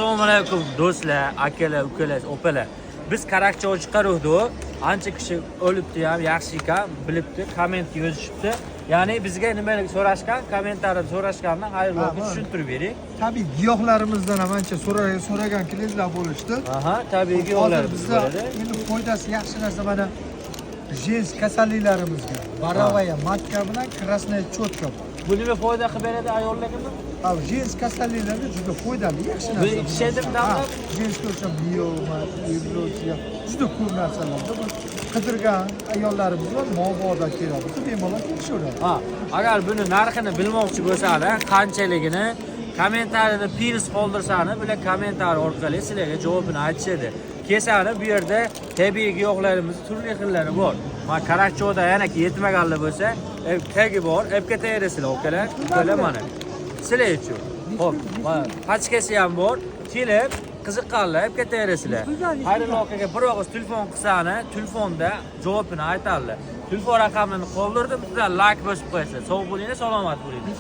Assalomu alaykum do'stlar, akalar, ukalar, opalar. Biz karakter chiqaruvdi. Ancha kishi o'libdi ham, yaxshi ekan, bilibdi, komment yozishibdi. Ya'ni bizga nimalar so'rashgan, kommentariyada so'rashgandan xayrli tushuntirib bering. Tabii giyohlarimizdan ham ancha so'ragan kliyentlar bo'lishdi. Aha, tabiiy giyohlarimiz bizda bo'ladi. endi foydasi yaxshi narsa mana jins kasalliklarimizga borovaya matka bilan krasная chotka. Bu nima foyda qilib beradi ayollarga? Ha, jins kasalliklarga juda foydali, yaxshi Bu narsa. ishedimi damlab? Jins ko'rsam miyoma, fibrosiya, juda ko'p narsalarda bu qidirgan ayollarimiz bor, mabodo keladi. Bemalol tekshiradi. Ha, agar buni narxini bilmoqchi bo'lsanglar, qanchaligini kommentariyada pins qoldirsani, bular kommentariy orqali sizlarga javobini aytishadi. Kesani bu yerda tabiiy giyohlarimiz turli xillari bor. Mana karakchoda yana yetmaganlar bo'lsa, tagi bor, epkatayrasizlar okalar, ukalar mana. Sizlar uchun. Xo'p, mana pachkasi ham bor. Kelib, qiziqqanlar epkatayrasizlar. Xayrli okaga bir og'iz telefon qilsani, telefonda javobini aytadilar. Telefon raqamini qoldirdim, sizlar like bosib qo'yasizlar. Sog' bo'linglar, salomat bo'linglar.